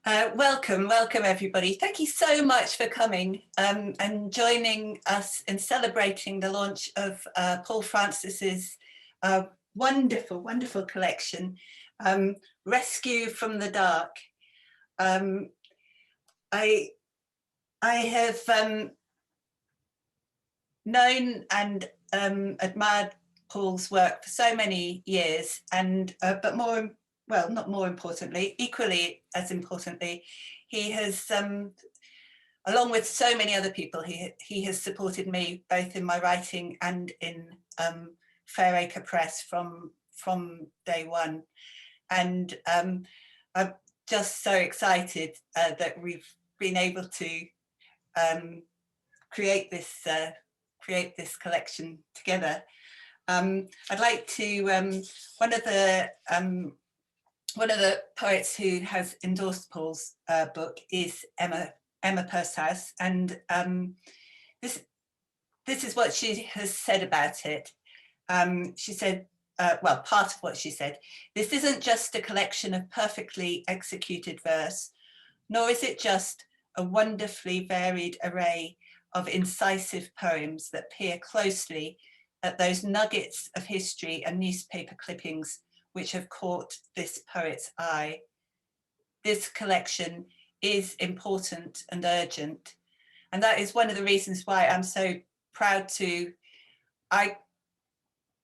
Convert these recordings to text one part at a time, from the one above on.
Welcome everybody. Thank you so much for coming and joining us in celebrating the launch of Paul Francis's wonderful collection, Rescue from the Dark. I have known and admired Paul's work for so many years, and but not more importantly, equally as importantly, he has, along with so many other people, he has supported me both in my writing and in Fairacre Press from day one. And I'm just so excited that we've been able to create this collection together. I'd like to, one of the poets who has endorsed Paul's book is Emma Purshouse, and this is what she has said about it. She said, well, part of what she said, "This isn't just a collection of perfectly executed verse, nor is it just a wonderfully varied array of incisive poems that peer closely at those nuggets of history and newspaper clippings which have caught this poet's eye. This collection is important and urgent. And that is one of the reasons why I'm so proud to, I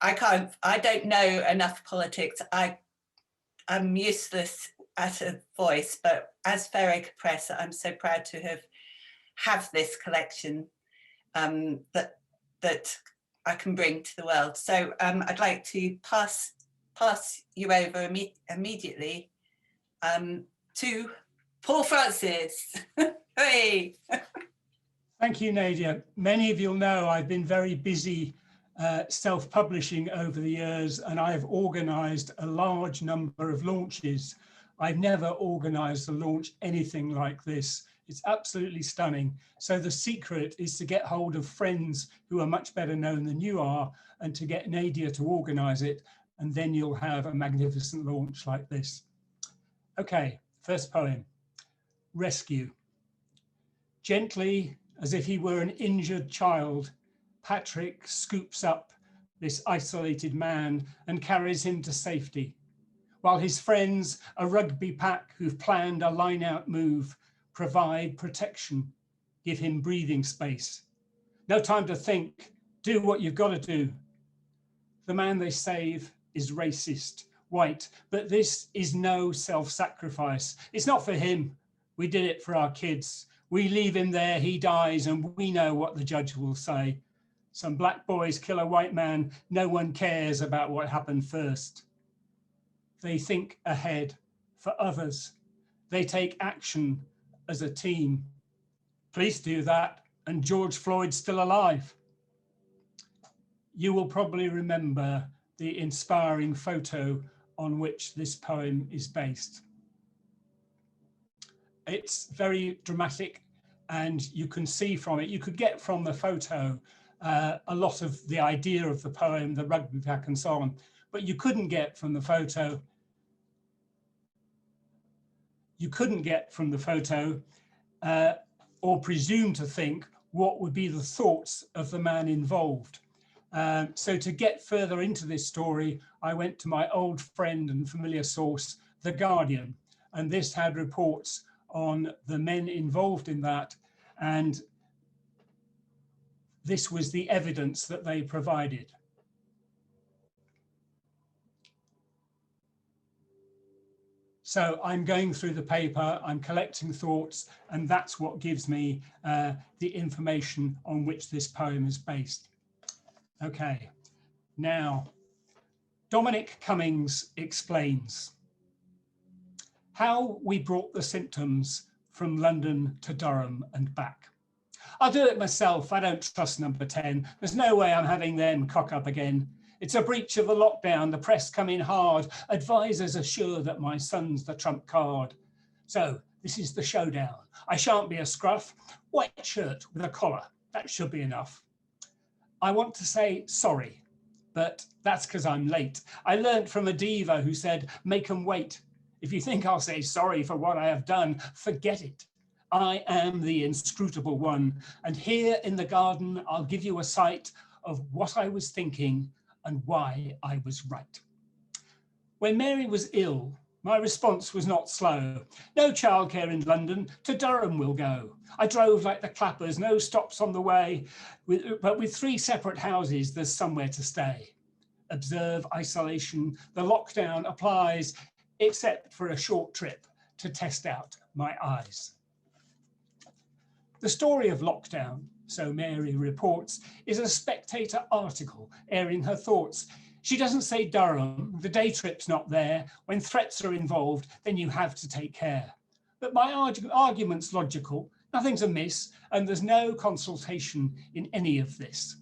don't know enough politics. I'm useless at a voice, but as Fairacre Press, I'm so proud to have this collection that I can bring to the world. So I'd like to pass you over immediately to Paul Francis. Hey. Thank you, Nadia. Many of you'll know I've been very busy self-publishing over the years, and I've organised a large number of launches. I've never organised a launch anything like this. It's absolutely stunning. So the secret is to get hold of friends who are much better known than you are and to get Nadia to organise it, and then you'll have a magnificent launch like this. Okay, first poem, Rescue. Gently, as if he were an injured child, Patrick scoops up this isolated man and carries him to safety, while his friends, a rugby pack who've planned a line-out move, provide protection, give him breathing space. No time to think, do what you've got to do. The man they save is racist, white, but this is no self-sacrifice. It's not for him. We did it for our kids. We leave him there, he dies, and we know what the judge will say. Some black boys kill a white man. No one cares about what happened first. They think ahead for others. They take action as a team. Police do that, and George Floyd's still alive. You will probably remember the inspiring photo on which this poem is based. It's very dramatic, and you can see from it, you could get from the photo a lot of the idea of the poem, the rugby pack and so on, but you couldn't get from the photo or presume to think what would be the thoughts of the man involved. So to get further into this story, I went to my old friend and familiar source, The Guardian, and this had reports on the men involved in that, and this was the evidence that they provided. So I'm going through the paper, I'm collecting thoughts, and that's what gives me the information on which this poem is based. Okay, now, Dominic Cummings explains how we brought the symptoms from London to Durham and back. I'll do it myself, I don't trust number 10. There's no way I'm having them cock up again. It's a breach of the lockdown, the press come in hard. Advisors are sure that my son's the trump card. So this is the showdown. I shan't be a scruff. White shirt with a collar, that should be enough. I want to say sorry, but that's because I'm late. I learned from a diva who said, make 'em wait. If you think I'll say sorry for what I have done, forget it. I am the inscrutable one, and here in the garden, I'll give you a sight of what I was thinking and why I was right. When Mary was ill, my response was not slow. No childcare in London, to Durham we'll go. I drove like the clappers, no stops on the way, but with 3 separate houses, there's somewhere to stay. Observe isolation, the lockdown applies, except for a short trip to test out my eyes. The story of lockdown, so Mary reports, is a Spectator article airing her thoughts. She doesn't say Durham, the day trip's not there. When threats are involved, then you have to take care. But my argument's logical, nothing's amiss, and there's no consultation in any of this.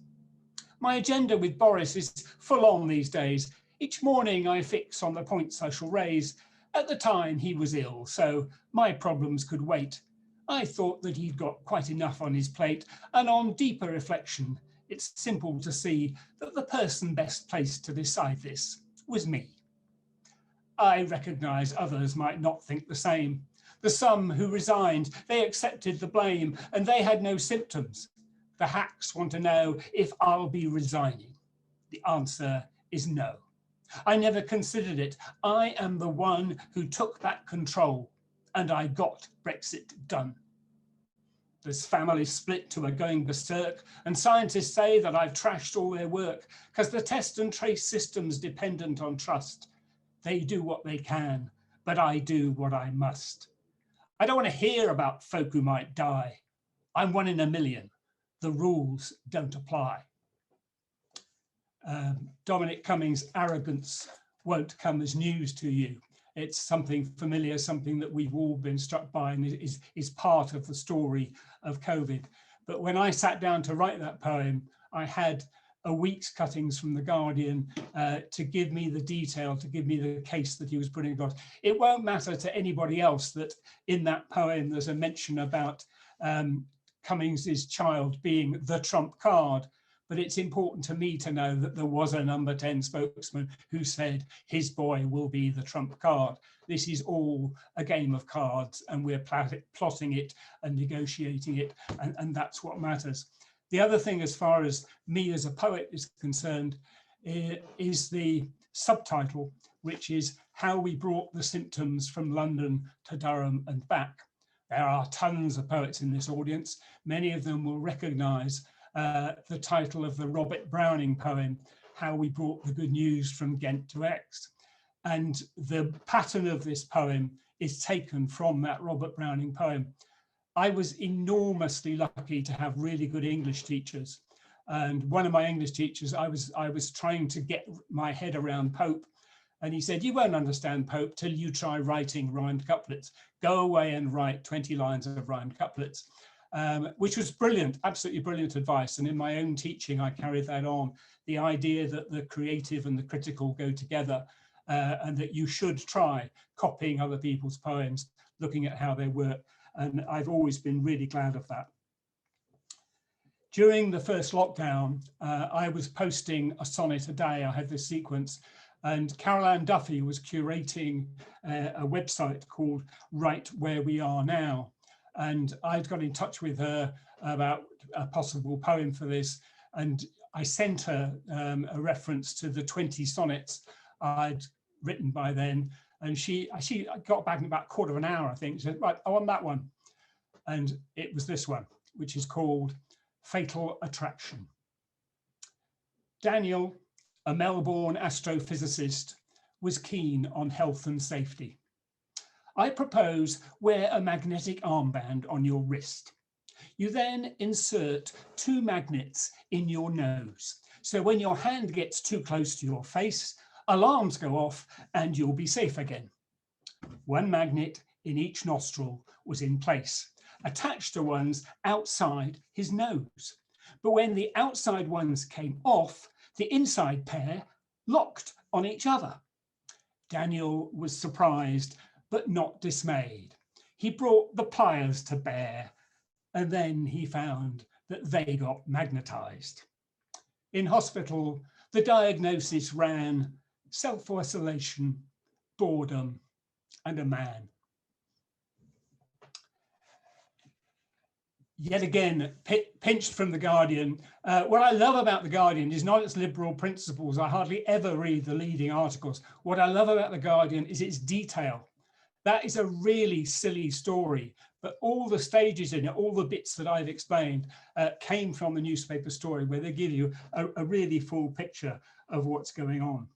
My agenda with Boris is full on these days. Each morning I fix on the points I shall raise. At the time he was ill, so my problems could wait. I thought that he'd got quite enough on his plate, and on deeper reflection, it's simple to see that the person best placed to decide this was me. I recognise others might not think the same. The some who resigned, they accepted the blame, and they had no symptoms. The hacks want to know if I'll be resigning. The answer is no. I never considered it. I am the one who took back control, and I got Brexit done. This family split to a going berserk, and scientists say that I've trashed all their work because the test and trace system's dependent on trust. They do what they can, but I do what I must. I don't want to hear about folk who might die. I'm 1 in a million. The rules don't apply. Dominic Cummings' arrogance won't come as news to you. It's something familiar, something that we've all been struck by, and is part of the story of COVID. But when I sat down to write that poem, I had a week's cuttings from The Guardian to give me the detail, to give me the case that he was putting across. It won't matter to anybody else that in that poem there's a mention about Cummings's child being the trump card. But it's important to me to know that there was a number 10 spokesman who said his boy will be the trump card. This is all a game of cards, and we're plotting it and negotiating it, and that's what matters. The other thing, as far as me as a poet is concerned, is the subtitle, which is How We Brought the Symptoms from London to Durham and Back. There are tons of poets in this audience. Many of them will recognise the title of the Robert Browning poem, How We Brought the Good News from Ghent to Aix. And the pattern of this poem is taken from that Robert Browning poem. I was enormously lucky to have really good English teachers. And one of my English teachers, I was trying to get my head around Pope. And he said, you won't understand Pope till you try writing rhymed couplets. Go away and write 20 lines of rhymed couplets. Which was brilliant, absolutely brilliant advice. And in my own teaching, I carried that on. The idea that the creative and the critical go together, and that you should try copying other people's poems, looking at how they work. And I've always been really glad of that. During the first lockdown, I was posting a sonnet a day. I had this sequence, and Carol Ann Duffy was curating a website called Right Where We Are Now. And I'd got in touch with her about a possible poem for this. And I sent her a reference to the 20 sonnets I'd written by then. And she got back in about a quarter of an hour, I think. She said, right, I want that one. And it was this one, which is called Fatal Attraction. Daniel, a Melbourne astrophysicist, was keen on health and safety. I propose wear a magnetic armband on your wrist. You then insert 2 magnets in your nose. So when your hand gets too close to your face, alarms go off and you'll be safe again. 1 magnet in each nostril was in place, attached to ones outside his nose. But when the outside ones came off, the inside pair locked on each other. Daniel was surprised, but not dismayed. He brought the pliers to bear, and then he found that they got magnetized. In hospital, the diagnosis ran self-isolation, boredom, and a man. Yet again, pinched from The Guardian. What I love about The Guardian is not its liberal principles. I hardly ever read the leading articles. What I love about The Guardian is its detail. That is a really silly story, but all the stages in it, all the bits that I've explained came from the newspaper story, where they give you a really full picture of what's going on.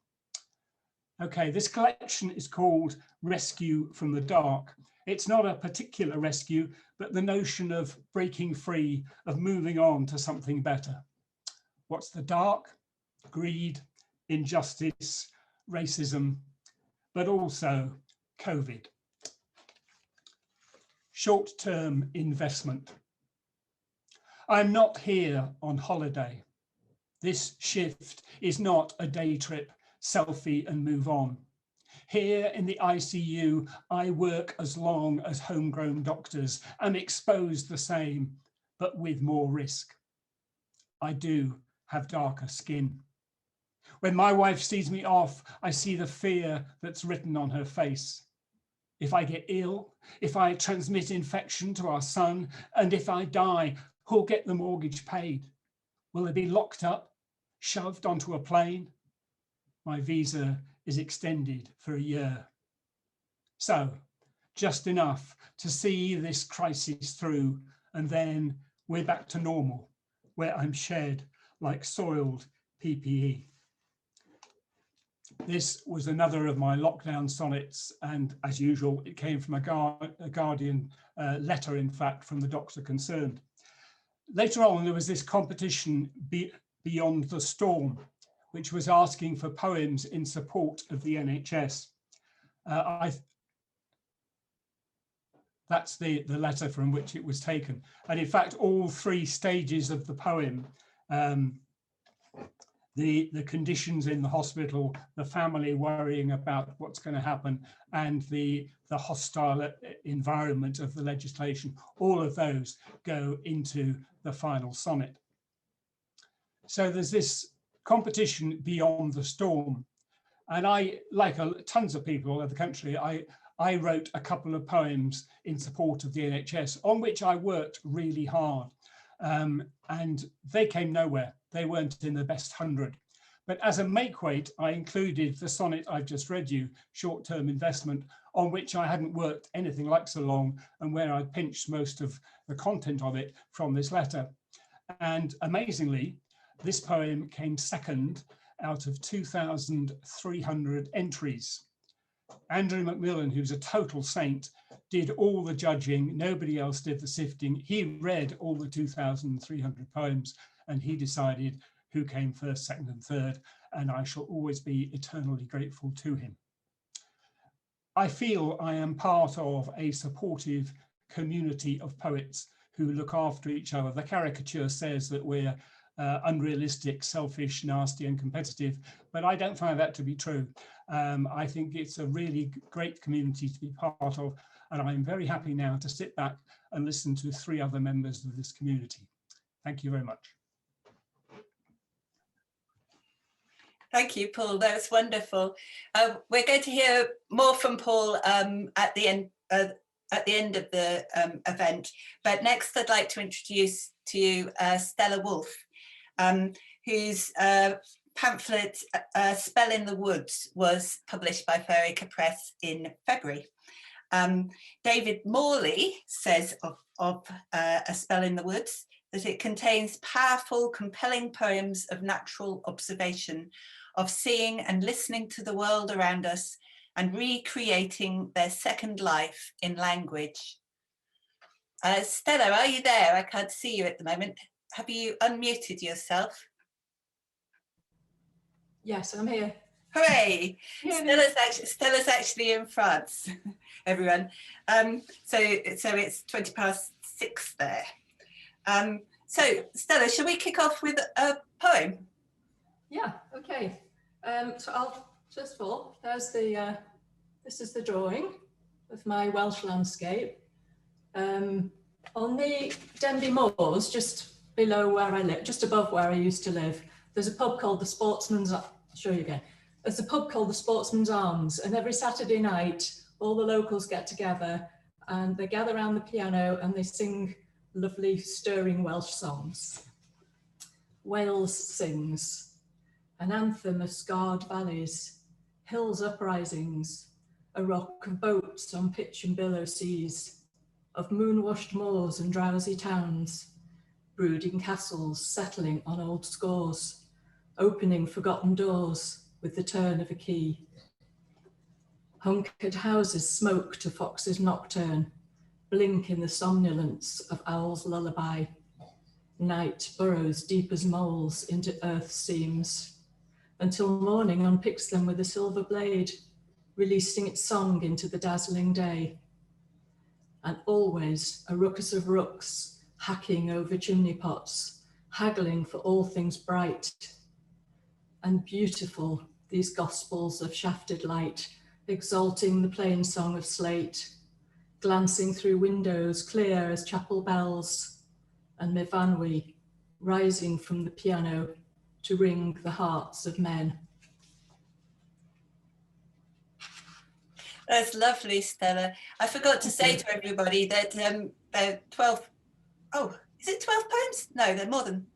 Okay, this collection is called Rescue from the Dark. It's not a particular rescue, but the notion of breaking free, of moving on to something better. What's the dark? Greed, injustice, racism, but also COVID. Short-term investment. I'm not here on holiday. This shift is not a day trip, selfie and move on. Here in the ICU, I work as long as homegrown doctors and exposed the same, but with more risk. I do have darker skin. When my wife sees me off, I see the fear that's written on her face. If I get ill, if I transmit infection to our son, and if I die, who'll get the mortgage paid? Will they be locked up, shoved onto a plane? My visa is extended for a year. So, just enough to see this crisis through, and then we're back to normal, where I'm shed like soiled PPE. This was another of my lockdown sonnets, and as usual, it came from a Guardian letter, in fact, from the doctor concerned. Later on, there was this competition, Beyond the Storm, which was asking for poems in support of the NHS. That's the letter from which it was taken. And in fact, all three stages of the poem, the conditions in the hospital, the family worrying about what's going to happen, and the hostile environment of the legislation, all of those go into the final sonnet. So there's this competition Beyond the Storm. And I, like tons of people all over the country, I wrote a couple of poems in support of the NHS on which I worked really hard. And they came nowhere. They weren't in the best 100. But as a make-weight, I included the sonnet I've just read you, Short-Term Investment, on which I hadn't worked anything like so long, and where I pinched most of the content of it from this letter. And amazingly, this poem came second out of 2,300 entries. Andrew Macmillan, who's a total saint, did all the judging. Nobody else did the sifting. He read all the 2,300 poems, and he decided who came first, second, and third. And I shall always be eternally grateful to him. I feel I am part of a supportive community of poets who look after each other. The caricature says that we're unrealistic, selfish, nasty, and competitive, but I don't find that to be true. I think it's a really great community to be part of, and I'm very happy now to sit back and listen to three other members of this community. Thank you very much. Thank you, Paul. That was wonderful. We're going to hear more from Paul at the end of the event. But next, I'd like to introduce to you Stella Wulf, whose pamphlet Spell in the Woods was published by Fairyca Press in February. David Morley says of A Spell in the Woods that it contains powerful, compelling poems of natural observation, of seeing and listening to the world around us and recreating their second life in language. Stella, are you there? I can't see you at the moment. Have you unmuted yourself? Yes, I'm here. Hooray! Stella's actually in France, everyone. So it's 6:20 there. So Stella, shall we kick off with a poem? Yeah, okay. So I'll, first of all, there's the, this is the drawing of my Welsh landscape. On the Denby Moors, just below where I live, just above where I used to live, there's a pub called the Sportsman's, I'll show you again. There's a pub called the Sportsman's Arms, and every Saturday night all the locals get together and they gather around the piano and they sing lovely, stirring Welsh songs. Wales sings, an anthem of scarred valleys, hills uprisings, a rock of boats on pitch and billow seas, of moon-washed moors and drowsy towns, brooding castles settling on old scores, opening forgotten doors with the turn of a key. Hunkered houses smoke to foxes nocturne, blink in the somnolence of owl's lullaby. Night burrows deep as moles into earth's seams, until morning unpicks them with a silver blade, releasing its song into the dazzling day. And always a ruckus of rooks, hacking over chimney pots, haggling for all things bright. And beautiful, these gospels of shafted light, exalting the plain song of slate, glancing through windows clear as chapel bells, and Myfanwy rising from the piano to ring the hearts of men. That's lovely, Stella. I forgot to say to everybody that they're 12, oh, is it 12 poems? No, they're more than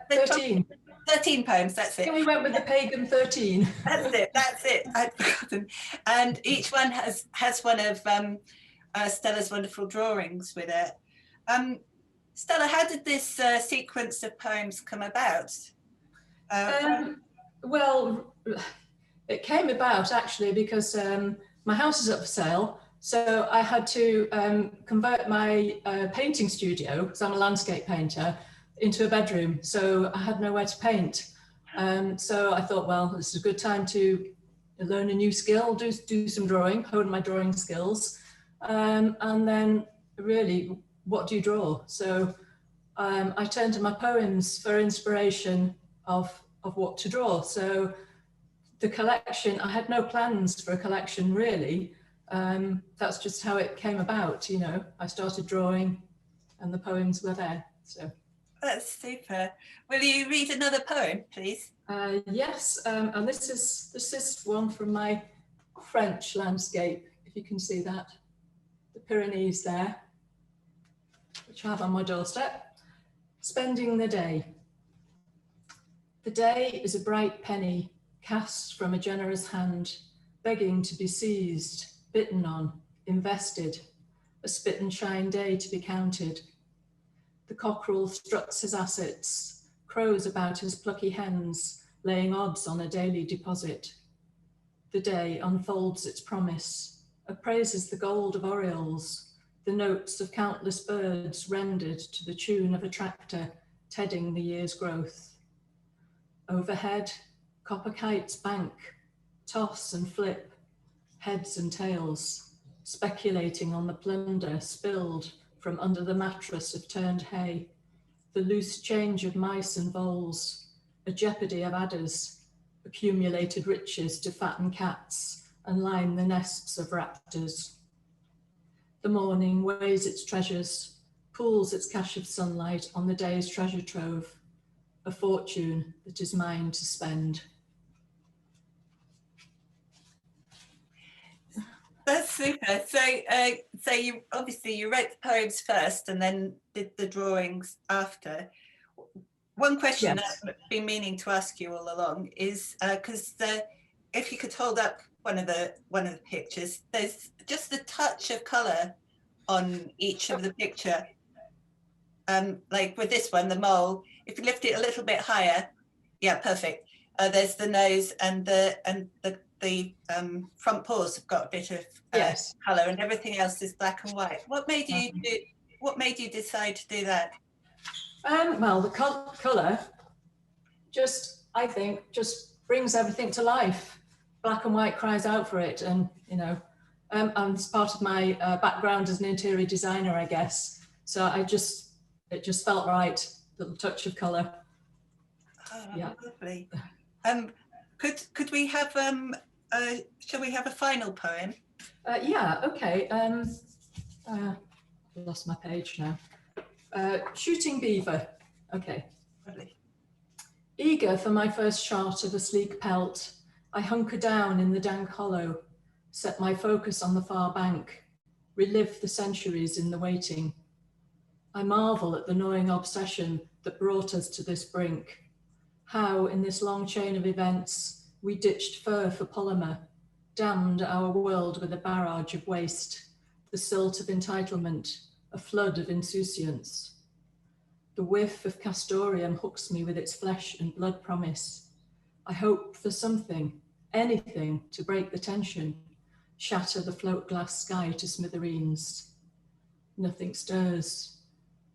13. 13 poems, that's it. We went with the pagan 13. That's it, I'd forgotten. And each one has one of Stella's wonderful drawings with it. Stella, how did this sequence of poems come about? Well, it came about actually because my house is up for sale. So I had to convert my painting studio, because I'm a landscape painter, into a bedroom. So I had nowhere to paint. So I thought, well, this is a good time to learn a new skill, do some drawing, hone my drawing skills. And then really, what do you draw? So I turned to my poems for inspiration of what to draw. So the collection, I had no plans for a collection really. That's just how it came about, you know. I started drawing and the poems were there, so. That's super. Will you read another poem, please? Yes, and this is one from my French landscape, if you can see that. The Pyrenees there, which I have on my doorstep. Spending the day. The day is a bright penny cast from a generous hand, begging to be seized, bitten on, invested, a spit and shine day to be counted. The cockerel struts his assets, crows about his plucky hens, laying odds on a daily deposit. The day unfolds its promise, appraises the gold of orioles, the notes of countless birds rendered to the tune of a tractor tedding the year's growth. Overhead, copper kites bank, toss and flip, heads and tails, speculating on the plunder spilled from under the mattress of turned hay, the loose change of mice and voles, a jeopardy of adders, accumulated riches to fatten cats and line the nests of raptors. The morning weighs its treasures, pools its cache of sunlight on the day's treasure trove, a fortune that is mine to spend. That's super. So you obviously wrote the poems first and then did the drawings after. One question Yes. I've been meaning to ask you all along is because if you could hold up one of the pictures, there's just a touch of colour on each of the picture. Like with this one, the mole. If you lift it a little bit higher, yeah, perfect. There's the nose and the front paws have got a bit of Yes. colour, and everything else is black and white. What made you do? What made you decide to do that? Well, the colour I think, just brings everything to life. Black and white cries out for it, and you know, and it's part of my background as an interior designer, I guess. So it just felt right. Little touch of colour. Oh, yeah. Lovely. Could we have shall we have a final poem? Yeah. Okay. I've lost my page now. Shooting beaver. Okay. Lovely. Eager for my first shot of a sleek pelt, I hunker down in the dank hollow, set my focus on the far bank, relive the centuries in the waiting. I marvel at the gnawing obsession that brought us to this brink. How, in this long chain of events, we ditched fur for polymer, damned our world with a barrage of waste, the silt of entitlement, a flood of insouciance. The whiff of castoreum hooks me with its flesh and blood promise. I hope for something, anything, to break the tension, shatter the float glass sky to smithereens. Nothing stirs.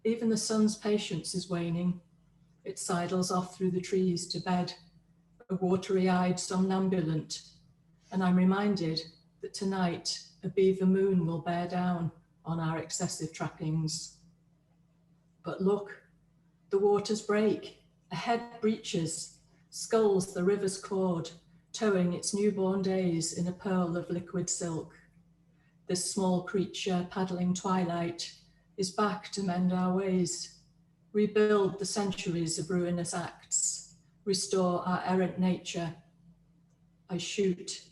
Even the sun's patience is waning. It sidles off through the trees to bed, a watery-eyed somnambulant, and I'm reminded that tonight a beaver moon will bear down on our excessive trappings. But look, the waters break, a head breaches, sculls the river's cord, towing its newborn days in a pearl of liquid silk. This small creature paddling twilight is back to mend our ways, rebuild the centuries of ruinous acts, restore our errant nature. I shoot,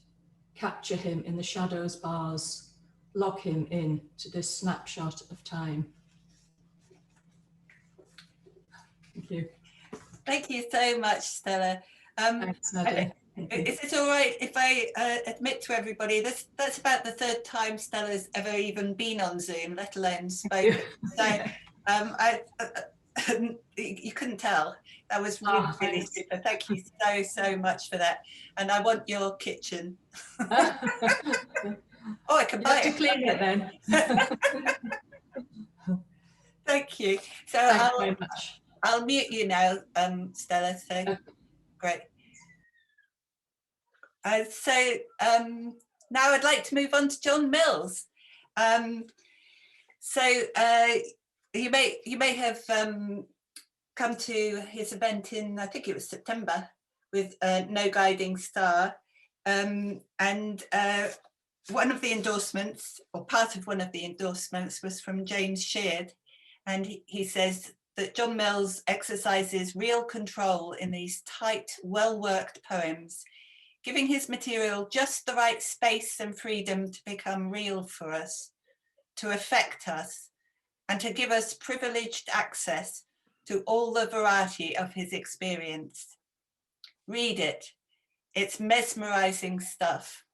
capture him in the shadows bars, lock him in to this snapshot of time. Thank you. Thank you so much, Stella. Thanks, Nadia. Is it all right if I admit to everybody that's about the third time Stella's ever even been on Zoom, let alone spoken. So you couldn't tell. That was really, really super. Thank you so much for that. And I want your kitchen. Oh, I can buy it. You have to clean it then. Thank you. So Thanks very much. I'll mute you now, Stella. So great. So now I'd like to move on to John Mills. You may have come to his event in, I think it was September, with No Guiding Star, and one of the endorsements, or part of one of the endorsements, was from James Sheard, and he says that John Mills exercises real control in these tight, well-worked poems, giving his material just the right space and freedom to become real for us, to affect us, and to give us privileged access to all the variety of his experience. Read it. It's mesmerizing stuff.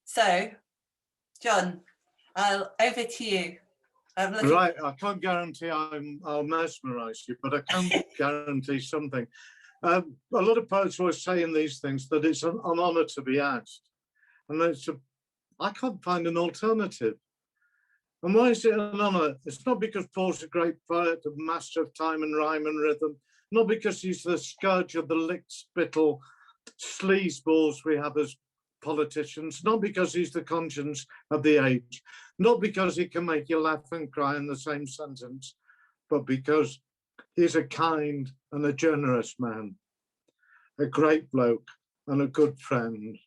So, John, over to you. Right, I can't guarantee I'll mesmerize you, but I can guarantee something. A lot of poets always say in these things that it's an honor to be asked. And I can't find an alternative. And why is it an honor? It's not because Paul's a great poet, a master of time and rhyme and rhythm, not because he's the scourge of the lick-spittle sleazeballs we have as politicians, not because he's the conscience of the age, not because he can make you laugh and cry in the same sentence, but because he's a kind and a generous man, a great bloke and a good friend.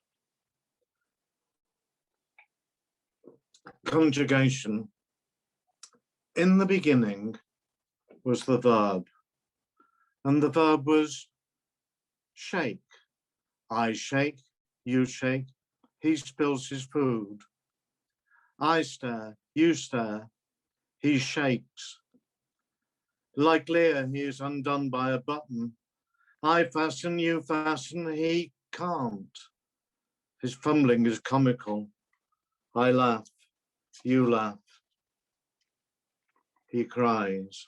Conjugation. In the beginning was the verb, and the verb was shake. I shake, you shake, he spills his food. I stare, you stare, he shakes. Like Lear, he is undone by a button. I fasten, you fasten, he can't. His fumbling is comical. I laugh, you laugh. He cries.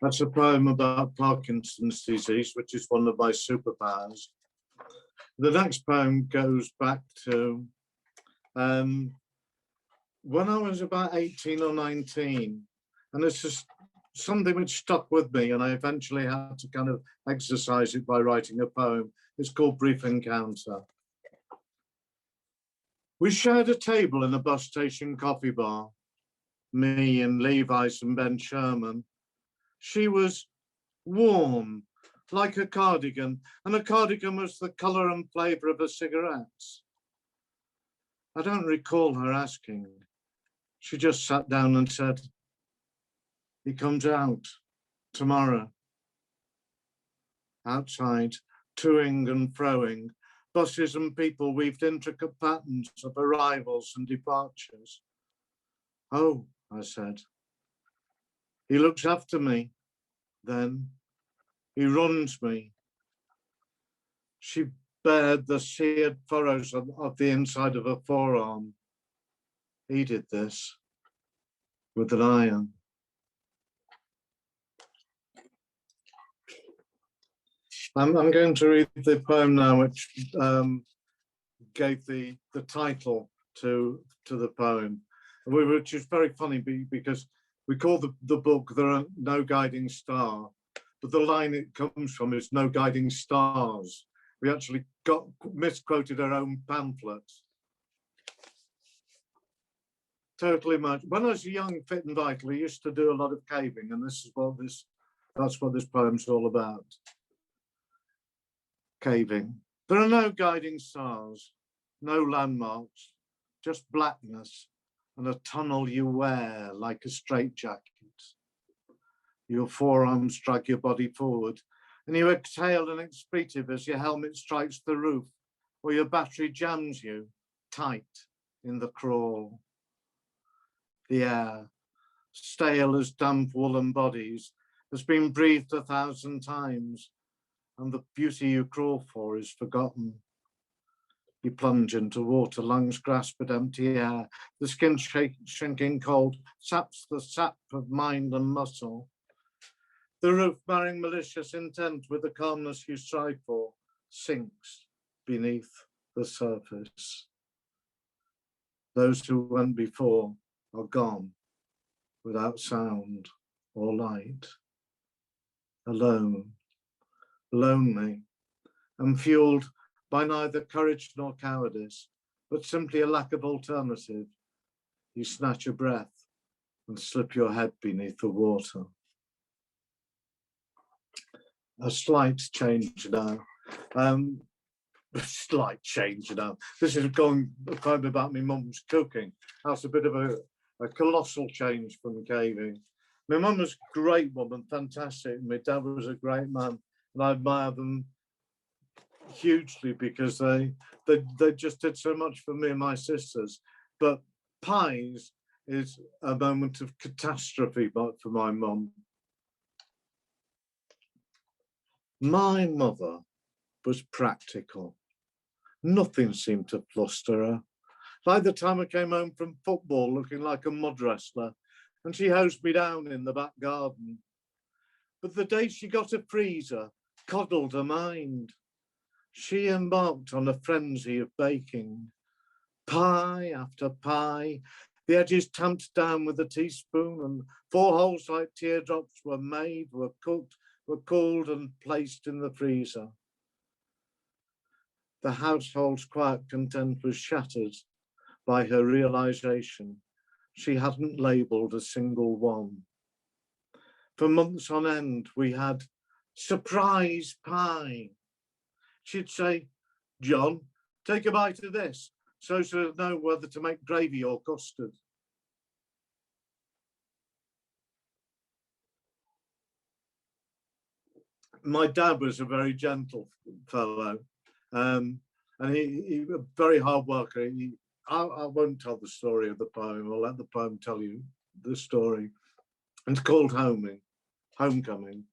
That's a poem about Parkinson's disease, which is one of my superpowers. The next poem goes back to when I was about 18 or 19, and it's just something which stuck with me, and I eventually had to kind of exercise it by writing a poem. It's called Brief Encounter. We shared a table in a bus station coffee bar, me and Levi's and Ben Sherman. She was warm, like a cardigan, and a cardigan was the colour and flavour of her cigarettes. I don't recall her asking. She just sat down and said, he comes out tomorrow. Outside, toing and froing, Buses and people weaved intricate patterns of arrivals and departures. Oh, I said. He looks after me, then. He runs me. She bared the seared furrows of the inside of her forearm. He did this with an iron. I'm going to read the poem now, which gave the title to the poem, which is very funny because we call the book "There Are No Guiding Star," but the line it comes from is "No Guiding Stars." We actually misquoted our own pamphlet. Totally much. When I was young, fit and vital, I used to do a lot of caving, and that's what this poem's all about. Caving. There are no guiding stars, no landmarks, just blackness and a tunnel you wear like a straitjacket. Your forearms drag your body forward, and you exhale an expletive as your helmet strikes the roof, or your battery jams you tight in the crawl. The air, stale as damp woolen bodies, has been breathed 1,000 times, and the beauty you crawl for is forgotten. You plunge into water, lungs grasp at empty air, the skin shrinking cold, saps the sap of mind and muscle. The roof, bearing malicious intent with the calmness you strive for, sinks beneath the surface. Those who went before are gone, without sound or light, alone, lonely, and fueled by neither courage nor cowardice, but simply a lack of alternative. You snatch a breath and slip your head beneath the water. A slight change now. A slight change now. This is going a poem about my mum's cooking. That's a bit of a colossal change from caving. My mum was a great woman, fantastic. My dad was a great man, and I admire them hugely because they just did so much for me and my sisters. But pies is a moment of catastrophe for my mum. My mother was practical. Nothing seemed to fluster her. Like the time I came home from football looking like a mud wrestler, and she hosed me down in the back garden. But the day she got a freezer, coddled her mind. She embarked on a frenzy of baking. Pie after pie, the edges tamped down with a teaspoon, and 4 holes like teardrops were made, were cooked, were cooled and placed in the freezer. The household's quiet content was shattered by her realization she hadn't labelled a single one. For months on end, we had surprise pie. She'd say, "John, take a bite of this, so she'll know whether to make gravy or custard." My dad was a very gentle fellow, and he was a very hard worker. I won't tell the story of the poem. I'll let the poem tell you the story. It's called Homecoming.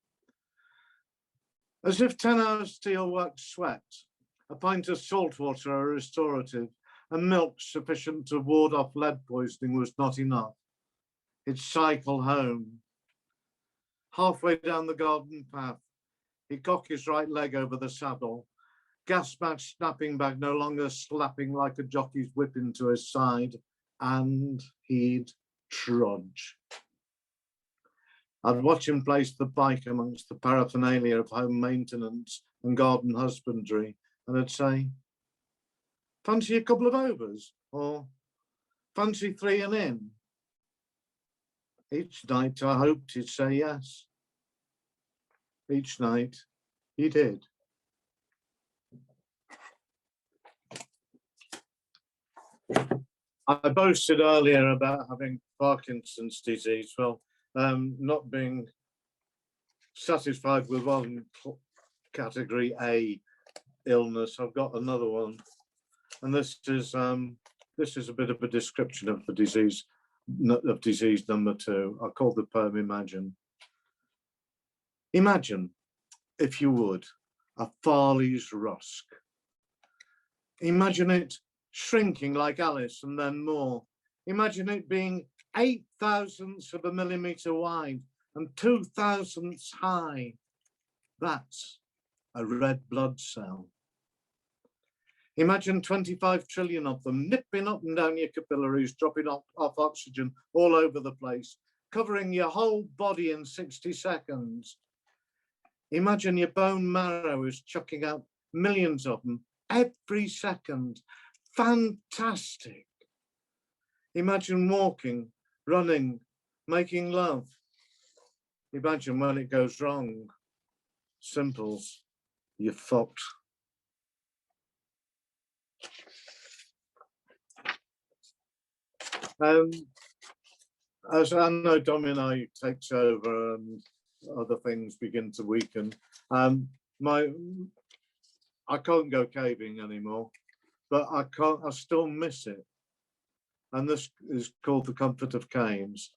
As if 10 hours steel wax sweat, a pint of salt water a restorative, and milk sufficient to ward off lead poisoning was not enough. He'd cycle home. Halfway down the garden path, he'd cock his right leg over the saddle, gas match snapping back no longer slapping like a jockey's whip into his side, and he'd trudge. I'd watch him place the bike amongst the paraphernalia of home maintenance and garden husbandry, and I'd say, "Fancy a couple of overs?" or "Fancy 3 and in?" Each night I hoped he'd say yes. Each night he did. I boasted earlier about having Parkinson's disease. Well, not being satisfied with one category A illness, I've got another one, and this is a bit of a description of the disease, of disease number 2. I call the poem Imagine. Imagine, if you would, a Farley's rusk. Imagine it shrinking like Alice and then more. Imagine it being 0.008 of a millimetre wide and 0.002 high. That's a red blood cell. Imagine 25 trillion of them nipping up and down your capillaries, dropping off oxygen all over the place, covering your whole body in 60 seconds. Imagine your bone marrow is chucking out millions of them every second. Fantastic. Imagine walking, running, making love. Imagine when it goes wrong. Simples, you're fucked. As Anno Domini takes over and other things begin to weaken, I can't go caving anymore, but I still miss it. And this is called The Comfort of Caves.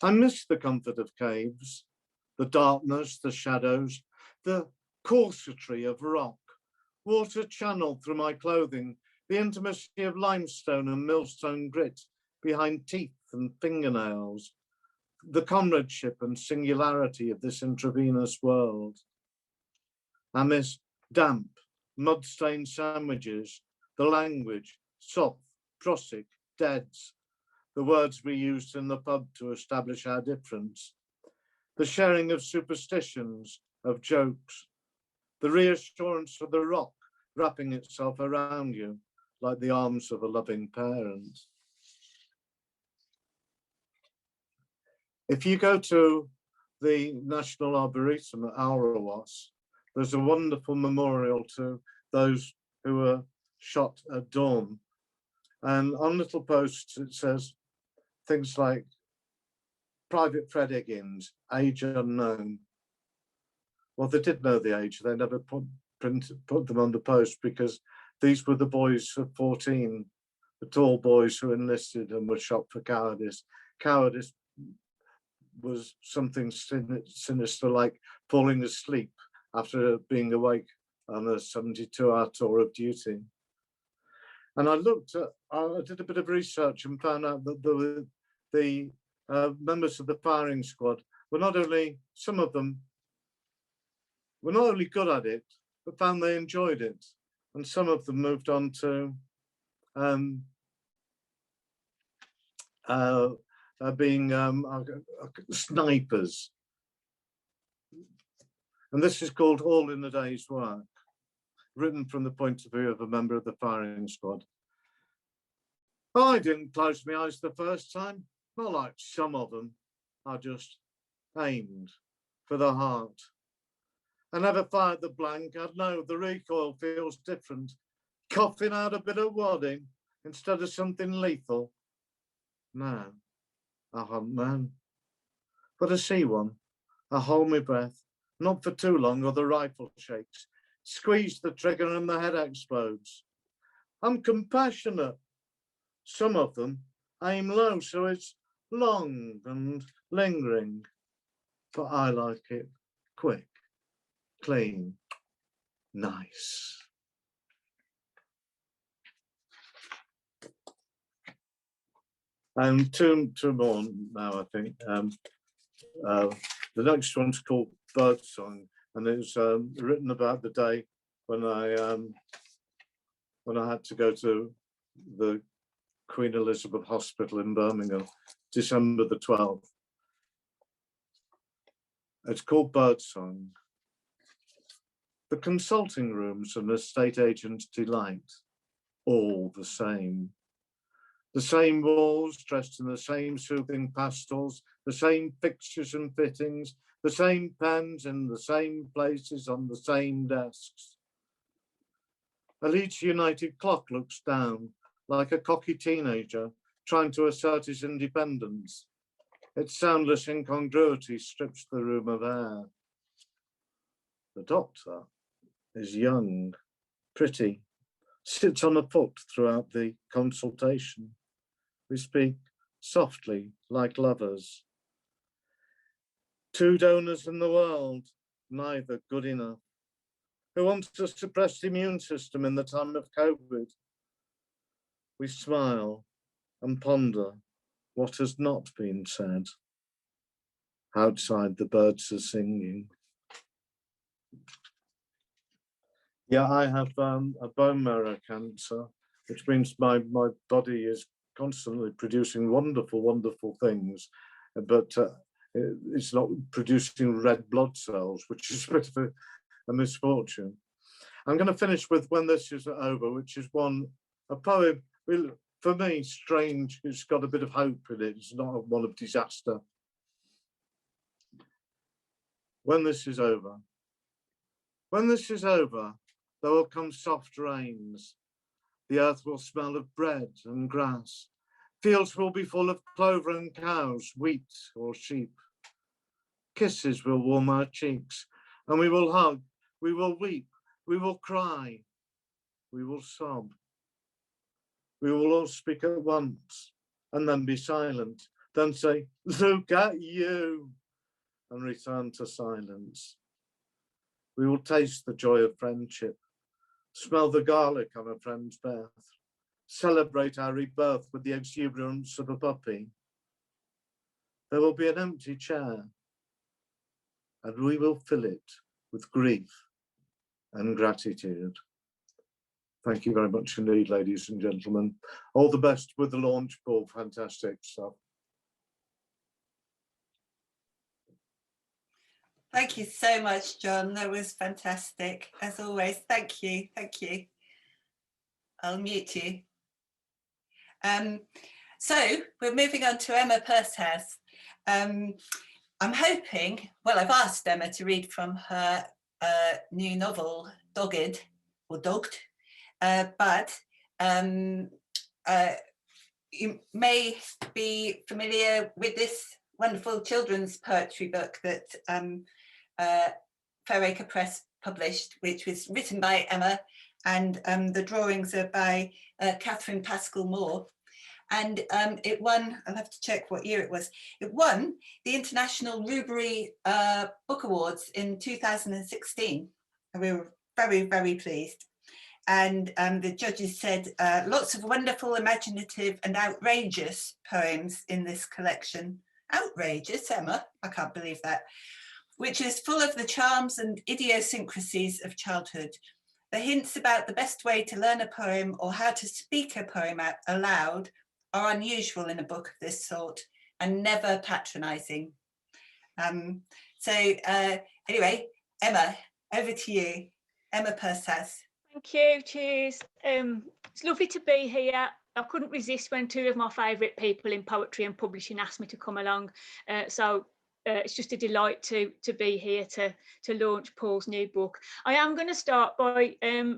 I miss the comfort of caves, the darkness, the shadows, the corsetry of rock, water channeled through my clothing, the intimacy of limestone and millstone grit behind teeth and fingernails, the comradeship and singularity of this intravenous world. I miss damp, mud-stained sandwiches, the language, soft, Prossic, deads, the words we used in the pub to establish our difference, the sharing of superstitions, of jokes, the reassurance of the rock wrapping itself around you like the arms of a loving parent. If you go to the National Arboretum at Aurawas, there's a wonderful memorial to those who were shot at dawn. And on little posts, it says things like Private Fred Higgins, age unknown. Well, they did know the age. They never put them on the post because these were the boys of 14, the tall boys who enlisted and were shot for cowardice. Cowardice was something sinister like falling asleep after being awake on a 72-hour tour of duty. And I did a bit of research and found out that the members of the firing squad were not only, some of them were not only good at it, but found they enjoyed it. And some of them moved on to being snipers. And this is called All in a Day's Work, written from the point of view of a member of the firing squad. I didn't close my eyes the first time, not like some of them. I just aimed for the heart. I never fired the blank. I know the recoil feels different. Coughing out a bit of wadding instead of something lethal. No, I hunt man. But I see one. I hold my breath, not for too long or the rifle shakes. Squeeze the trigger and the head explodes. I'm compassionate. Some of them aim low, so it's long and lingering. But I like it quick, clean, nice. And two more now, I think. The next one's called Birdsong, and it's written about the day when I had to go to the Queen Elizabeth Hospital in Birmingham, December the 12th. It's called Birdsong. The consulting room's an estate agent's delight, all the same. The same walls dressed in the same soothing pastels, the same fixtures and fittings, the same pens in the same places on the same desks. A Leeds United clock looks down like a cocky teenager trying to assert his independence. Its soundless incongruity strips the room of air. The doctor is young, pretty, sits on a foot throughout the consultation. We speak softly like lovers. 2 donors in the world, neither good enough. Who wants a suppressed immune system in the time of COVID? We smile and ponder what has not been said. Outside, the birds are singing. Yeah, I have a bone marrow cancer, which means my body is constantly producing wonderful, wonderful things, but it's not producing red blood cells, which is a bit of a misfortune. I'm going to finish with When This Is Over, which is a poem, for me, strange. It's got a bit of hope in it. It's not one of disaster. When this is over. When this is over, there will come soft rains. The earth will smell of bread and grass. Fields will be full of clover and cows, wheat or sheep. Kisses will warm our cheeks, and we will hug, we will weep, we will cry, we will sob. We will all speak at once and then be silent, then say, "Look at you," and return to silence. We will taste the joy of friendship, smell the garlic on a friend's breath, celebrate our rebirth with the exuberance of a puppy. There will be an empty chair, and we will fill it with grief and gratitude. Thank you very much indeed, ladies and gentlemen. All the best with the launch, Paul. Fantastic stuff. Thank you so much, John. That was fantastic, as always. Thank you. Thank you. I'll mute you. So we're moving on to Emma Purshouse. I'm hoping, well, I've asked Emma to read from her new novel, Dogged, or Dogged, but you may be familiar with this wonderful children's poetry book that Fairacre Press published, which was written by Emma, and the drawings are by Catherine Pascal Moore. And it won, I'll have to check what year it was, it won the International Rubery Book Awards in 2016. And we were very, very pleased. And the judges said lots of wonderful, imaginative and outrageous poems in this collection. Outrageous, Emma, I can't believe that. Which is full of the charms and idiosyncrasies of childhood. The hints about the best way to learn a poem or how to speak a poem out aloud are unusual in a book of this sort and never patronising. Anyway, Emma, over to you. Emma Purshouse. Thank you, cheers. It's lovely to be here. I couldn't resist when 2 of my favourite people in poetry and publishing asked me to come along. It's just a delight to be here to launch Paul's new book. I am going to start by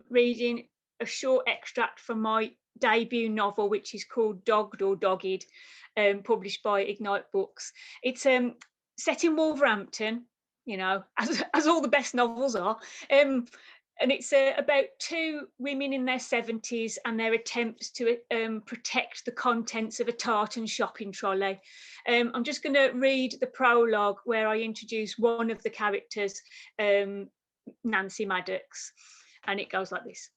reading a short extract from my debut novel, which is called Dogged or Dogged, published by Ignite Books. It's set in Wolverhampton, you know, as all the best novels are. And it's about 2 women in their 70s and their attempts to protect the contents of a tartan shopping trolley. I'm just going to read the prologue where I introduce one of the characters, Nancy Maddox, and it goes like this.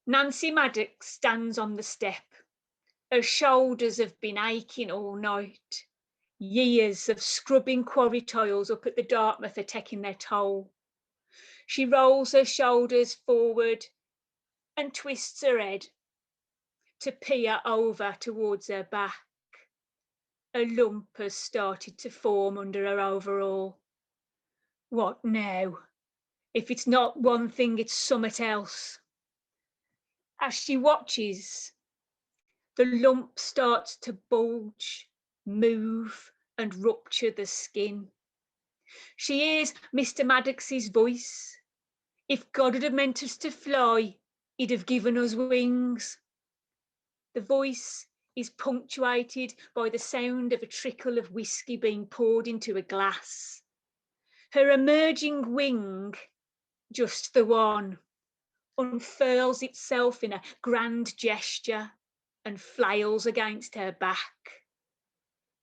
Nancy Maddox stands on the step. Her shoulders have been aching all night. Years of scrubbing quarry tiles up at the Dartmouth are taking their toll. She rolls her shoulders forward and twists her head to peer over towards her back. A lump has started to form under her overall. What now? If it's not one thing, it's something else. As she watches, the lump starts to bulge, move, and rupture the skin. She hears Mr. Maddox's voice. If God had meant us to fly, he'd have given us wings. The voice is punctuated by the sound of a trickle of whiskey being poured into a glass. Her emerging wing just the one, unfurls itself in a grand gesture and flails against her back.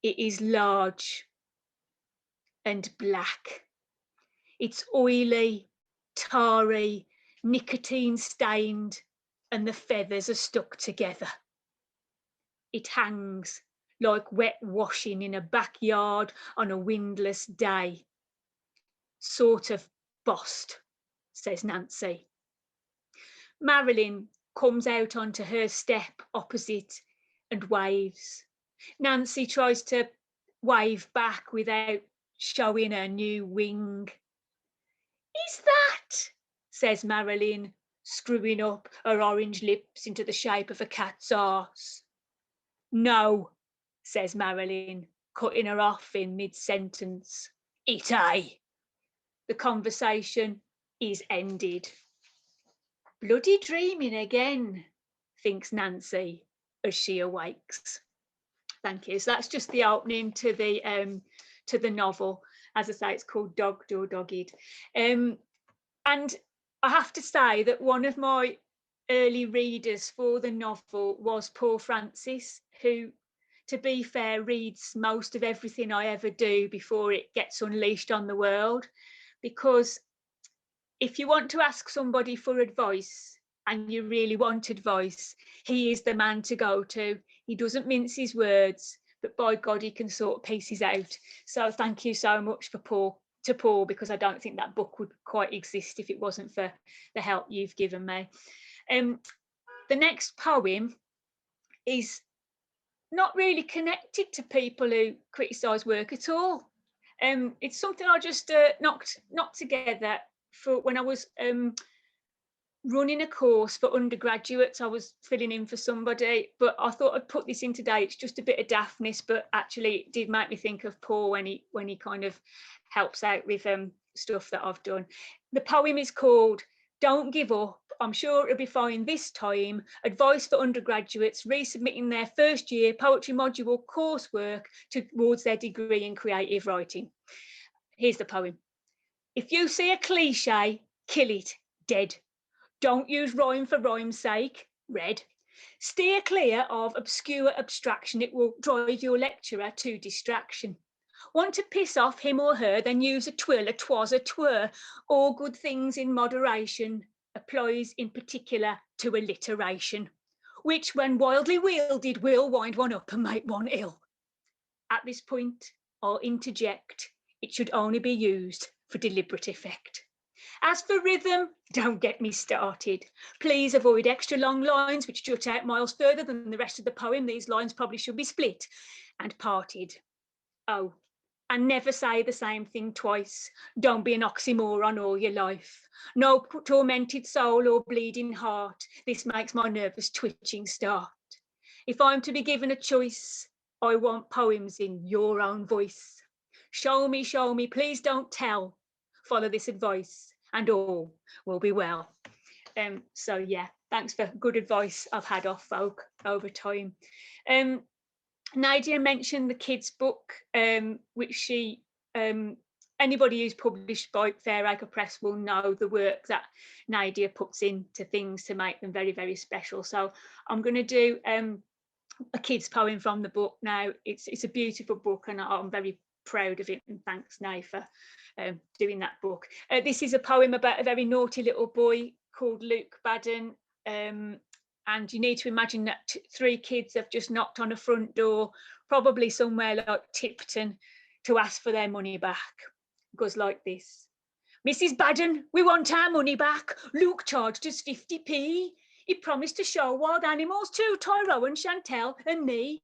It is large and black. It's oily, tarry, nicotine stained, and the feathers are stuck together. It hangs like wet washing in a backyard on a windless day. Sort of bossed, says Nancy. Marilyn comes out onto her step opposite and waves. Nancy tries to wave back without showing her new wing. Is that, says Marilyn, screwing up her orange lips into the shape of a cat's arse. No, says Marilyn, cutting her off in mid-sentence. It ain't. The conversation is ended. Bloody dreaming again, thinks Nancy as she awakes. Thank you. So that's just the opening to the novel. As I say, it's called Dogged or Dogged. And I have to say that one of my early readers for the novel was Paul Francis, who, to be fair, reads most of everything I ever do before it gets unleashed on the world. Because if you want to ask somebody for advice and you really want advice, he is the man to go to. He doesn't mince his words, but by God, he can sort pieces out. So thank you so much for Paul, because I don't think that book would quite exist if it wasn't for the help you've given me. The next poem is not really connected to people who criticise work at all. It's something I just knocked together for when I was running a course for undergraduates. I was filling in for somebody, but I thought I'd put this in today. It's just a bit of daftness, but actually it did make me think of Paul when he kind of helps out with stuff that I've done. The poem is called Don't Give Up, I'm Sure It'll Be Fine This Time, Advice for Undergraduates Resubmitting Their First Year Poetry Module coursework towards their degree in creative writing. Here's the poem. If you see a cliche, kill it, dead. Don't use rhyme for rhyme's sake, red. Steer clear of obscure abstraction, it will drive your lecturer to distraction. Want to piss off him or her, then use a twill, a twas, a twir. All good things in moderation, applies in particular to alliteration, which when wildly wielded will wind one up and make one ill. At this point, I'll interject, it should only be used for deliberate effect. As for rhythm, don't get me started. Please avoid extra long lines which jut out miles further than the rest of the poem. These lines probably should be split and parted. Oh, and never say the same thing twice. Don't be an oxymoron all your life. No tormented soul or bleeding heart. This makes my nervous twitching start. If I'm to be given a choice, I want poems in your own voice. Show me, please don't tell. Follow this advice and all will be well. So yeah, thanks for good advice I've had off folk over time. Nadia mentioned the kids' book, which she, anybody who's published by Fairacre Press will know the work that Nadia puts into things to make them very, very special. So I'm going to do a kids' poem from the book now. It's a beautiful book and I'm very proud of it, and thanks, Nay, for doing that book. This is a poem about a very naughty little boy called Luke Baden. And you need to imagine that 3 kids have just knocked on a front door, probably somewhere like Tipton, to ask for their money back. It goes like this. Mrs. Baden, we want our money back. Luke charged us 50p. He promised to show wild animals to Tyrone, Chantel and me.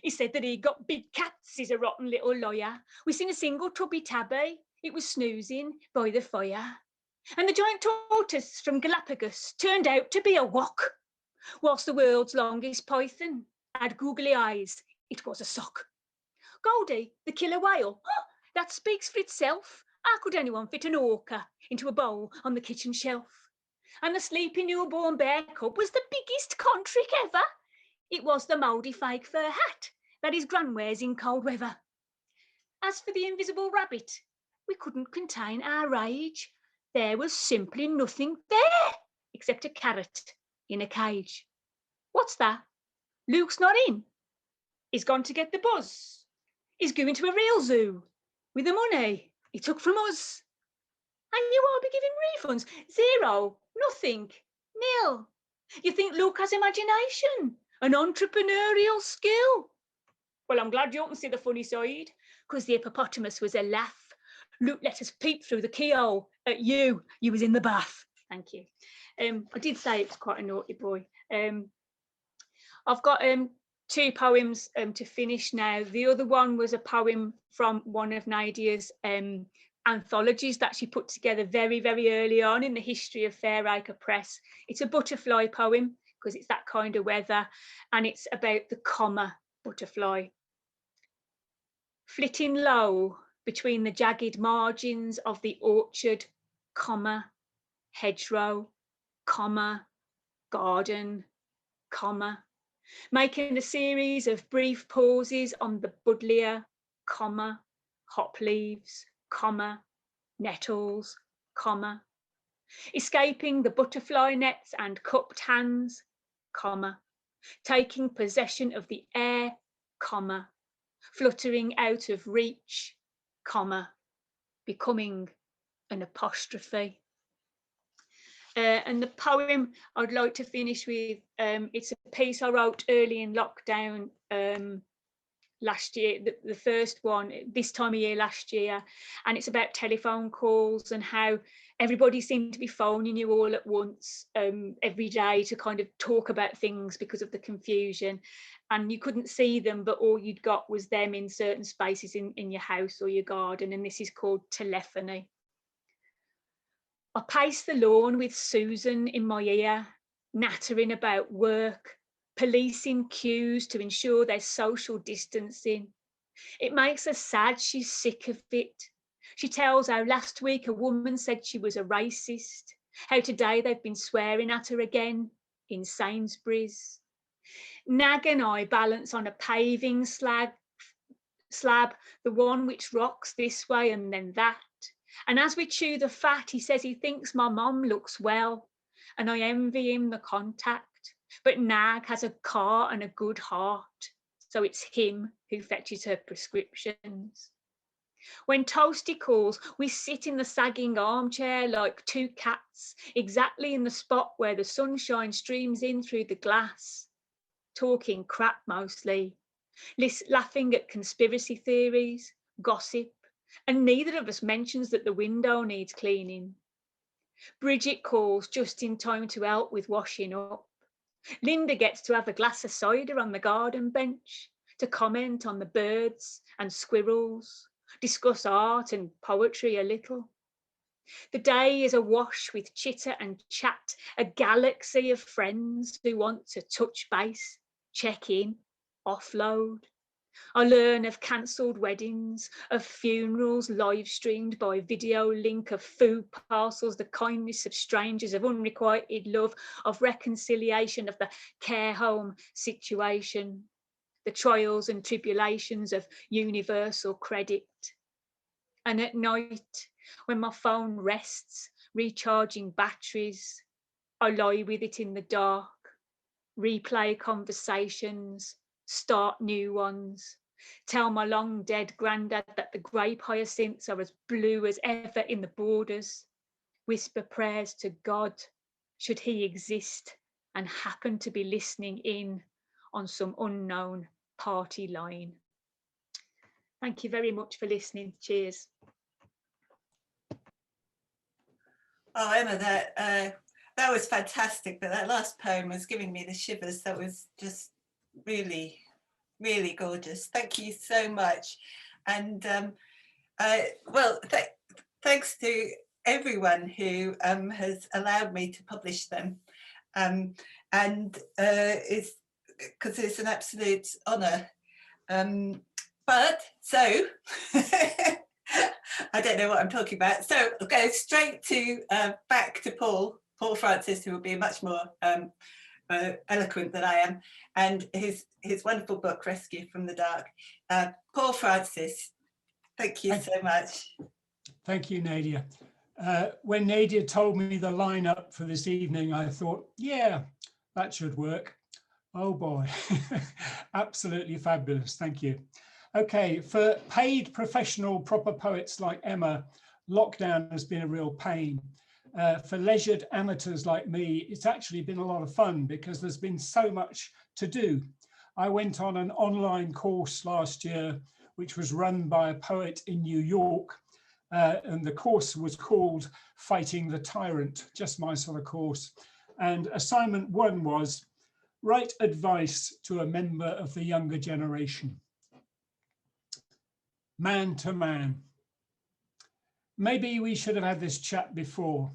He said that he got big cats, he's a rotten little lawyer. We seen a single tubby tabby. It was snoozing by the fire. And the giant tortoise from Galapagos turned out to be a wok. Whilst the world's longest python had googly eyes, it was a sock. Goldie, the killer whale, that speaks for itself. How could anyone fit an orca into a bowl on the kitchen shelf? And the sleepy newborn bear cub was the biggest contrick ever. It was the mouldy fake fur hat that his gran wears in cold weather. As for the invisible rabbit, we couldn't contain our rage. there was simply nothing there except a carrot in a cage. What's that? Luke's not in. He's gone to get the buzz. He's going to a real zoo with the money he took from us. And you won't be giving refunds. Zero, nothing, nil. You think Luke has imagination, an entrepreneurial skill? Well, I'm glad you can see the funny side, because the hippopotamus was a laugh. Luke let us peep through the keyhole at you. You was in the bath. Thank you. I did say it was quite a naughty boy. I've got 2 poems to finish now. The other one was a poem from one of Nadia's anthologies that she put together very, very early on in the history of Fairacre Press. It's a butterfly poem because it's that kind of weather, and it's about the comma butterfly. Flitting low between the jagged margins of the orchard, comma, hedgerow, comma, garden, comma, making a series of brief pauses on the buddleia, comma, hop leaves, comma, nettles, comma, escaping the butterfly nets and cupped hands, comma, taking possession of the air, comma, fluttering out of reach, comma, becoming an apostrophe. And the poem I'd like to finish with, it's a piece I wrote early in lockdown last year, the first one, this time of year last year, and it's about telephone calls and how everybody seemed to be phoning you all at once every day to kind of talk about things because of the confusion, and you couldn't see them, but all you'd got was them in certain spaces in your house or your garden, and this is called telephony. I pace the lawn with Susan in my ear, nattering about work, policing queues to ensure there's social distancing. It makes her sad, she's sick of it. She tells how last week a woman said she was a racist, how today they've been swearing at her again in Sainsbury's. Nag and I balance on a paving slab, the one which rocks this way and then that. And as we chew the fat, he says he thinks my mum looks well, and I envy him the contact. But Nag has a car and a good heart, so it's him who fetches her prescriptions. When Toasty calls, we sit in the sagging armchair like 2 cats, exactly in the spot where the sunshine streams in through the glass, talking crap mostly, laughing at conspiracy theories, gossip, and neither of us mentions that the window needs cleaning. Bridget calls just in time to help with washing up. Linda gets to have a glass of cider on the garden bench, to comment on the birds and squirrels, discuss art and poetry a little. The day is awash with chitter and chat, a galaxy of friends who want to touch base, check in, offload. I learn of cancelled weddings, of funerals live streamed by video link, of food parcels, the kindness of strangers, of unrequited love, of reconciliation, of the care home situation, the trials and tribulations of universal credit. And at night, when my phone rests, recharging batteries, I lie with it in the dark, replay conversations, start new ones, tell my long dead granddad that the grape hyacinths are as blue as ever in the borders, whisper prayers to God should he exist and happen to be listening in on some unknown party line. Thank you very much for listening. Cheers. Oh, Emma, that was fantastic, but that last poem was giving me the shivers. That was just really, really gorgeous. Thank you so much. And well, thanks to everyone who has allowed me to publish them. And it's because it's an absolute honour. But so I don't know what I'm talking about. So I'll go straight to back to Paul Francis, who will be much more eloquent than I am, and his wonderful book, Rescue from the Dark. Paul Francis, thank you so much. Thank you, Nadia. When Nadia told me the lineup for this evening, I thought, yeah, that should work. Oh boy, absolutely fabulous. Thank you. Okay, for paid professional proper poets like Emma, lockdown has been a real pain. For leisured amateurs like me, it's actually been a lot of fun because there's been so much to do. I went on an online course last year, which was run by a poet in New York. And the course was called Fighting the Tyrant, just my sort of course. And assignment 1 was write advice to a member of the younger generation. Man to man. Maybe we should have had this chat before.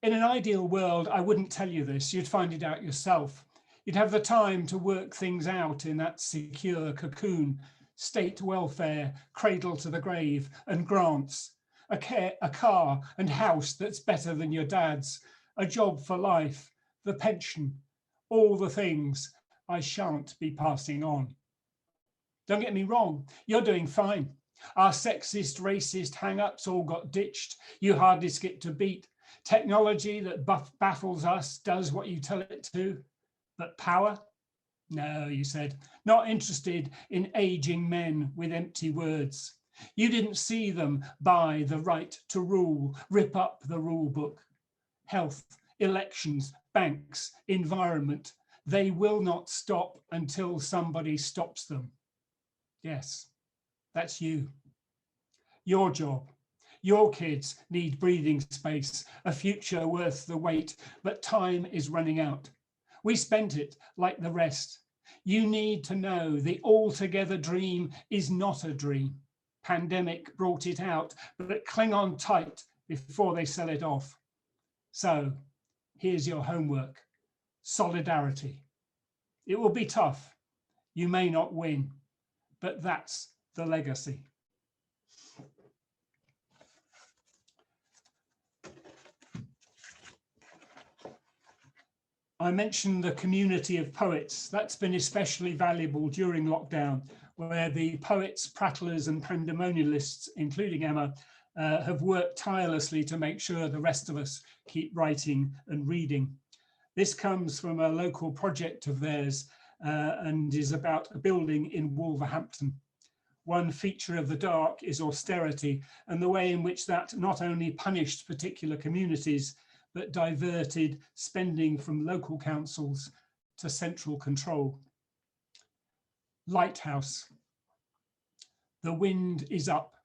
In an ideal world, I wouldn't tell you this, you'd find it out yourself. You'd have the time to work things out in that secure cocoon, state welfare, cradle to the grave, and grants, a car and house that's better than your dad's, a job for life, the pension, all the things I shan't be passing on. Don't get me wrong, you're doing fine. Our sexist, racist hang-ups all got ditched. You hardly skip to beat. Technology that baffles us does what you tell it to. But power? No, you said, not interested in aging men with empty words. You didn't see them buy the right to rule, rip up the rule book. Health, elections, banks, environment, they will not stop until somebody stops them. Yes, that's you. Your job. Your kids need breathing space, a future worth the wait, but time is running out. We spent it like the rest. You need to know the altogether dream is not a dream. Pandemic brought it out, but cling on tight before they sell it off. So here's your homework, solidarity. It will be tough. You may not win, but that's the legacy. I mentioned the community of poets. That's been especially valuable during lockdown, where the poets, prattlers and pandemonialists, including Emma, have worked tirelessly to make sure the rest of us keep writing and reading. This comes from a local project of theirs and is about a building in Wolverhampton. One feature of the dark is austerity and the way in which that not only punished particular communities, but diverted spending from local councils to central control. Lighthouse. The wind is up.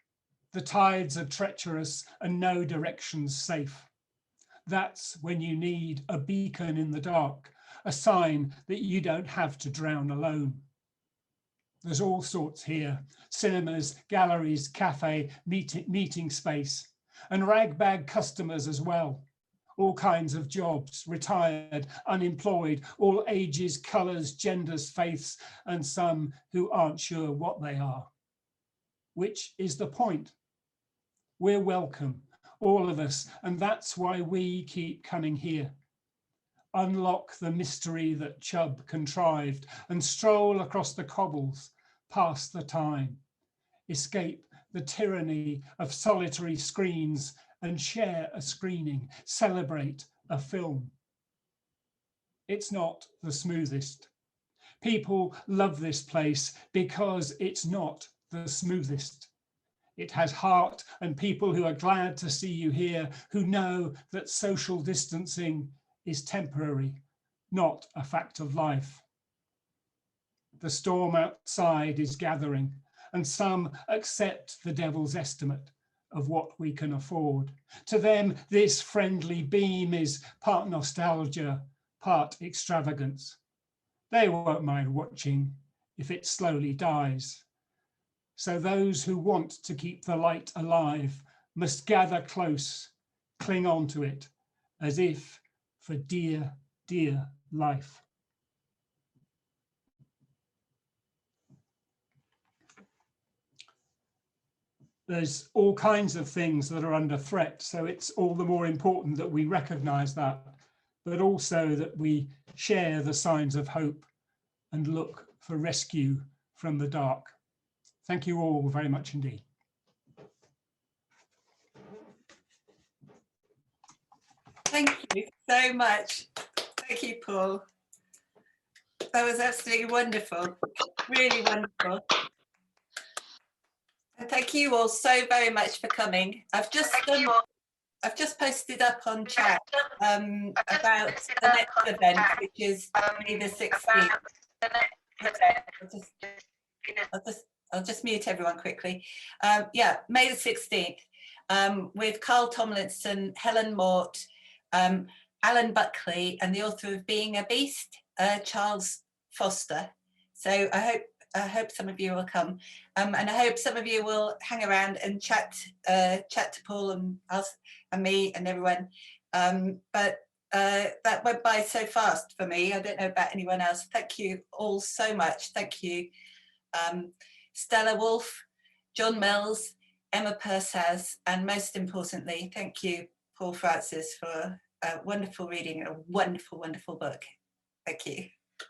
The tides are treacherous and no direction's safe. That's when you need a beacon in the dark, a sign that you don't have to drown alone. There's all sorts here, cinemas, galleries, cafe, meeting space, and ragbag customers as well. All kinds of jobs, retired, unemployed, all ages, colours, genders, faiths, and some who aren't sure what they are. Which is the point. We're welcome, all of us, and that's why we keep coming here. Unlock the mystery that Chubb contrived and stroll across the cobbles, past the time. Escape the tyranny of solitary screens and share a screening, celebrate a film. It's not the smoothest. People love this place because it's not the smoothest. It has heart and people who are glad to see you here, who know that social distancing is temporary, not a fact of life. The storm outside is gathering, and some accept the devil's estimate of what we can afford. To them, this friendly beam is part nostalgia, part extravagance. They won't mind watching if it slowly dies. So those who want to keep the light alive must gather close, cling on to it, as if for dear, dear life. There's all kinds of things that are under threat, so it's all the more important that we recognise that, but also that we share the signs of hope and look for rescue from the dark. Thank you all very much indeed. Thank you so much. Thank you, Paul. That was absolutely wonderful, really wonderful. And thank you all so very much for coming. I've just posted up on chat about the next event, which is May the 16th. I'll just mute everyone quickly. Yeah, May the 16th, with Carl Tomlinson, Helen Mort, Alan Buckley, and the author of Being a Beast, Charles Foster. So I hope some of you will come, and I hope some of you will hang around and chat to Paul and us and me and everyone. But that went by so fast for me. I don't know about anyone else. Thank you all so much. Thank you, Stella Wolf, John Mills, Emma Purshouse, and most importantly, thank you, Paul Francis, for a wonderful reading, a wonderful, wonderful book. Thank you.